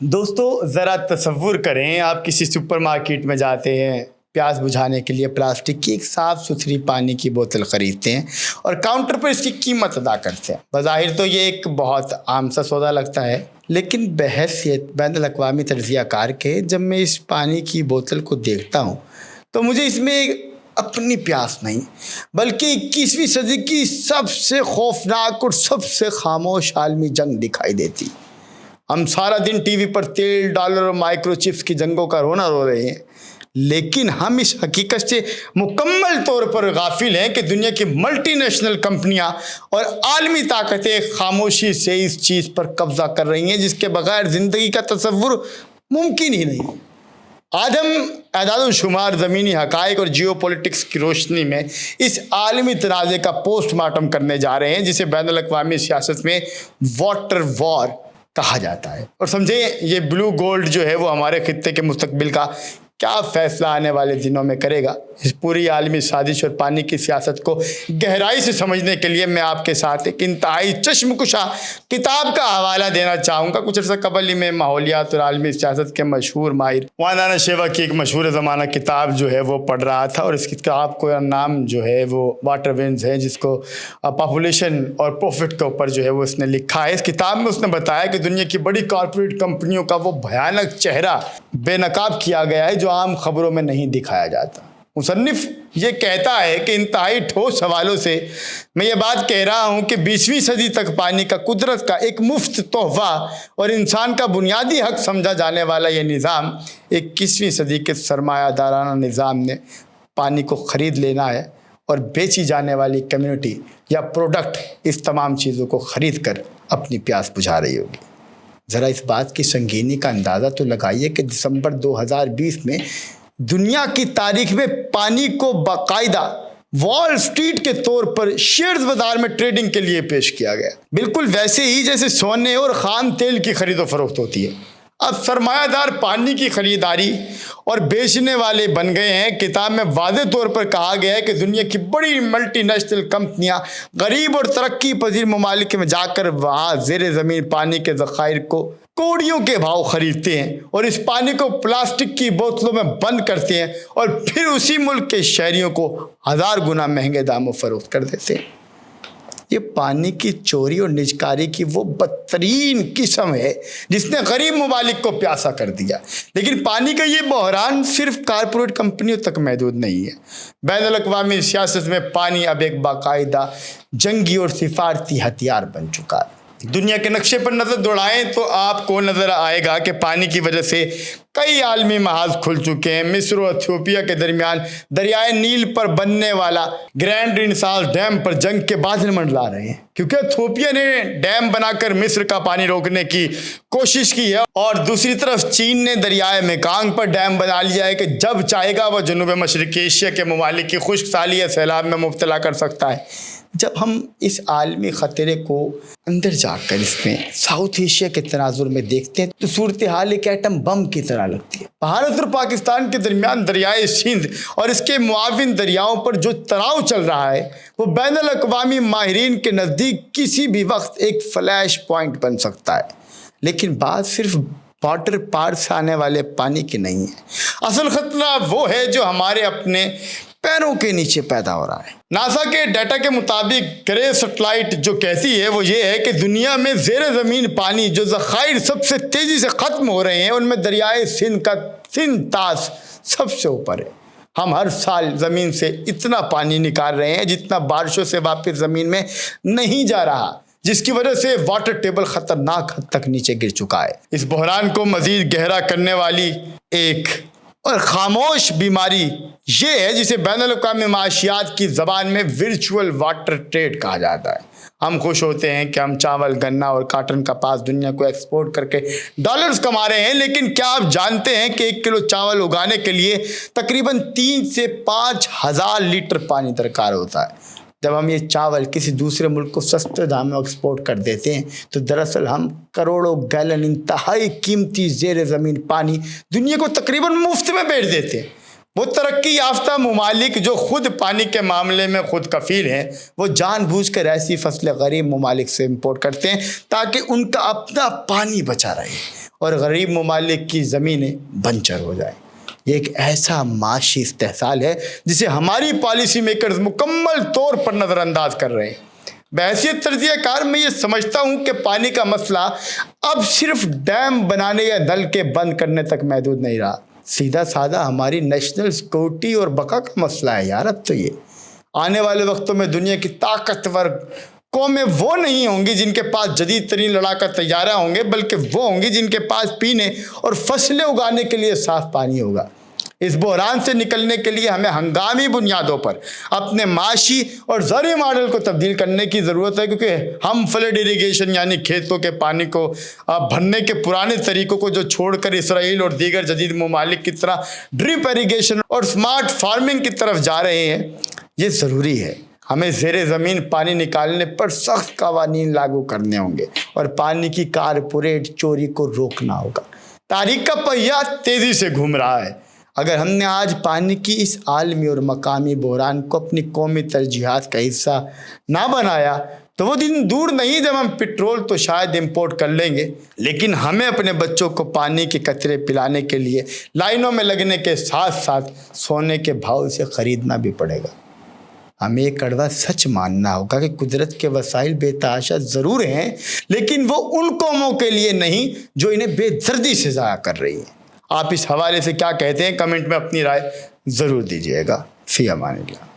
دوستو ذرا تصور کریں آپ کسی سپر مارکیٹ میں جاتے ہیں، پیاس بجھانے کے لیے پلاسٹک کی ایک صاف ستھری پانی کی بوتل خریدتے ہیں اور کاؤنٹر پر اس کی قیمت ادا کرتے ہیں۔ بظاہر تو یہ ایک بہت عام سا سودا لگتا ہے، لیکن بحیثیت بین الاقوامی تجزیہ کار کے جب میں اس پانی کی بوتل کو دیکھتا ہوں تو مجھے اس میں اپنی پیاس نہیں بلکہ 21ویں صدی کی سب سے خوفناک اور سب سے خاموش عالمی جنگ دکھائی دیتی۔ ہم سارا دن ٹی وی پر تیل، ڈالر اور مائکرو چپس کی جنگوں کا رونا رو رہے ہیں، لیکن ہم اس حقیقت سے مکمل طور پر غافل ہیں کہ دنیا کی ملٹی نیشنل کمپنیاں اور عالمی طاقتیں خاموشی سے اس چیز پر قبضہ کر رہی ہیں جس کے بغیر زندگی کا تصور ممکن ہی نہیں۔ آج ہم اعداد و شمار، زمینی حقائق اور جیو پولیٹکس کی روشنی میں اس عالمی تنازع کا پوسٹ مارٹم کرنے جا رہے ہیں جسے بین الاقوامی سیاست میں واٹر وار کہا جاتا ہے۔ اور سمجھیں یہ بلو گولڈ جو ہے وہ ہمارے خطے کے مستقبل کا کیا فیصلہ آنے والے دنوں میں کرے گا۔ اس پوری عالمی سازش اور پانی کی سیاست کو گہرائی سے سمجھنے کے لیے میں آپ کے ساتھ ایک انتہائی چشم کشا کتاب کا حوالہ دینا چاہوں گا۔ کچھ عرصہ قبل ہی میں ماحولیات اور عالمی سیاست کے مشہور ماہر وندنا شیوا کی ایک مشہور زمانہ کتاب جو ہے وہ پڑھ رہا تھا، اور اس کتاب کو نام جو ہے وہ واٹر ونز ہے، جس کو پاپولیشن اور پروفٹ کے اوپر جو ہے وہ اس نے لکھا ہے۔ اس کتاب میں اس نے بتایا کہ دنیا کی بڑی کارپوریٹ کمپنیوں کا وہ بھیانک چہرہ بے نقاب کیا گیا ہے جو عام خبروں میں نہیں دکھایا جاتا۔ مصنف یہ کہتا ہے کہ انتہائی ٹھوس حوالوں سے میں یہ بات کہہ رہا ہوں کہ 20ویں صدی تک پانی کا قدرت کا ایک مفت تحفہ اور انسان کا بنیادی حق سمجھا جانے والا یہ نظام 21ویں صدی کے سرمایہ دارانہ نظام نے پانی کو خرید لینا ہے، اور بیچی جانے والی کمیونٹی یا پروڈکٹ اس تمام چیزوں کو خرید کر اپنی پیاس بجھا رہی ہوگی۔ ذرا اس بات کی سنگینی کا اندازہ تو لگائیے کہ دسمبر 2020 میں دنیا کی تاریخ میں پانی کو باقاعدہ وال اسٹریٹ کے طور پر شیئرز بازار میں ٹریڈنگ کے لیے پیش کیا گیا، بالکل ویسے ہی جیسے سونے اور خام تیل کی خرید و فروخت ہوتی ہے۔ اب سرمایہ دار پانی کی خریداری اور بیچنے والے بن گئے ہیں۔ کتاب میں واضح طور پر کہا گیا ہے کہ دنیا کی بڑی ملٹی نیشنل کمپنیاں غریب اور ترقی پذیر ممالک میں جا کر وہاں زیر زمین پانی کے ذخائر کو کوڑیوں کے بھاؤ خریدتے ہیں اور اس پانی کو پلاسٹک کی بوتلوں میں بند کرتے ہیں اور پھر اسی ملک کے شہریوں کو 1000 گنا مہنگے داموں فروخت کر دیتے ہیں۔ یہ پانی کی چوری اور نجکاری کی وہ بدترین قسم ہے جس نے غریب ممالک کو پیاسا کر دیا۔ لیکن پانی کا یہ بحران صرف کارپوریٹ کمپنیوں تک محدود نہیں ہے۔ بین الاقوامی سیاست میں پانی اب ایک باقاعدہ جنگی اور سفارتی ہتھیار بن چکا ہے۔ دنیا کے نقشے پر نظر دوڑائیں تو آپ کو نظر آئے گا کہ پانی کی وجہ سے کئی عالمی محاذ کھل چکے ہیں۔ مصر و ایتھوپیا کے درمیان دریائے نیل پر بننے والا گرینڈ رینسانس ڈیم پر جنگ کے بادل منڈلا رہے ہیں، کیونکہ ایتھوپیا نے ڈیم بنا کر مصر کا پانی روکنے کی کوشش کی ہے، اور دوسری طرف چین نے دریائے میکانگ پر ڈیم بنا لیا ہے کہ جب چاہے گا وہ جنوب مشرقی ایشیا کے ممالک کی خشک سالی یا سیلاب میں مبتلا کر سکتا ہے۔ جب ہم اس عالمی خطرے کو اندر جا کر اس میں ساؤتھ ایشیا کے تناظر میں دیکھتے ہیں تو صورتحال ایک ایٹم بم کی طرح لگتی ہے۔ بھارت اور پاکستان کے درمیان دریائے سندھ اور اس کے معاون دریاؤں پر جو تناؤ چل رہا ہے وہ بین الاقوامی ماہرین کے نزدیک کسی بھی وقت ایک فلیش پوائنٹ بن سکتا ہے۔ لیکن بات صرف واٹر پار سے آنے والے پانی کی نہیں ہے، اصل خطرہ وہ ہے جو ہمارے اپنے پیروں کے نیچے پیدا ہو رہا ہے۔ ناسا کے ڈیٹا کے مطابق گرے سیٹلائٹ جو کہتی ہے وہ یہ ہے کہ دنیا میں زیر زمین پانی جو ذخائر سب سے تیزی سے ختم ہو رہے ہیں ان میں دریائے سندھ کا سندھ طاس سب سے اوپر ہے۔ ہم ہر سال زمین سے اتنا پانی نکال رہے ہیں جتنا بارشوں سے واپس زمین میں نہیں جا رہا، جس کی وجہ سے واٹر ٹیبل خطرناک حد تک نیچے گر چکا ہے۔ اس بحران کو مزید گہرا کرنے والی ایک اور خاموش بیماری یہ ہے جسے بین الاقوامی معاشیات کی زبان میں ورچوئل واٹر ٹریڈ کہا جاتا ہے۔ ہم خوش ہوتے ہیں کہ ہم چاول، گنا اور کاٹن کپاس دنیا کو ایکسپورٹ کر کے ڈالرز کما رہے ہیں، لیکن کیا آپ جانتے ہیں کہ 1 کلو چاول اگانے کے لیے تقریباً 3 سے 5 ہزار لیٹر پانی درکار ہوتا ہے؟ جب ہم یہ چاول کسی دوسرے ملک کو سستے دام میں ایکسپورٹ کر دیتے ہیں تو دراصل ہم کروڑوں گیلن انتہائی قیمتی زیر زمین پانی دنیا کو تقریباً مفت میں بیچ دیتے ہیں۔ وہ ترقی یافتہ ممالک جو خود پانی کے معاملے میں خود کفیل ہیں، وہ جان بوجھ کر ایسی فصلیں غریب ممالک سے امپورٹ کرتے ہیں تاکہ ان کا اپنا پانی بچا رہے اور غریب ممالک کی زمینیں بنجر ہو جائیں۔ یہ ایک ایسا معاشی استحصال ہے جسے ہماری پالیسی میکرز مکمل طور پر نظر انداز کر رہے ہیں۔ بحیثیت تجزیہ کار میں یہ سمجھتا ہوں کہ پانی کا مسئلہ اب صرف ڈیم بنانے یا نل کے بند کرنے تک محدود نہیں رہا، سیدھا سادہ ہماری نیشنل سیکورٹی اور بقا کا مسئلہ ہے یار۔ اب تو یہ آنے والے وقتوں میں دنیا کی طاقتور قومیں وہ نہیں ہوں گی جن کے پاس جدید ترین لڑاکا طیارہ ہوں گے، بلکہ وہ ہوں گی جن کے پاس پینے اور فصلیں اگانے کے لیے صاف پانی ہوگا۔ اس بحران سے نکلنے کے لیے ہمیں ہنگامی بنیادوں پر اپنے معاشی اور زرعی ماڈل کو تبدیل کرنے کی ضرورت ہے، کیونکہ ہم فلڈ اریگیشن یعنی کھیتوں کے پانی کو بھرنے کے پرانے طریقوں کو جو چھوڑ کر اسرائیل اور دیگر جدید ممالک کی طرح ڈرپ اریگیشن اور سمارٹ فارمنگ کی طرف جا رہے ہیں، یہ ضروری ہے۔ ہمیں زیر زمین پانی نکالنے پر سخت قوانین لاگو کرنے ہوں گے اور پانی کی کارپوریٹ چوری کو روکنا ہوگا۔ تاریخ کا پہیہ تیزی سے گھوم رہا ہے۔ اگر ہم نے آج پانی کی اس عالمی اور مقامی بحران کو اپنی قومی ترجیحات کا حصہ نہ بنایا تو وہ دن دور نہیں جب ہم پٹرول تو شاید امپورٹ کر لیں گے، لیکن ہمیں اپنے بچوں کو پانی کے قطرے پلانے کے لیے لائنوں میں لگنے کے ساتھ ساتھ سونے کے بھاؤ سے خریدنا بھی پڑے گا۔ ہمیں ایک کڑوا سچ ماننا ہوگا کہ قدرت کے وسائل بے تحاشا ضرور ہیں، لیکن وہ ان قوموں کے لیے نہیں جو انہیں بے دردی سے ضائع کر رہی ہیں۔ آپ اس حوالے سے کیا کہتے ہیں؟ کمنٹ میں اپنی رائے ضرور دیجیے گا۔ فی امان اللہ۔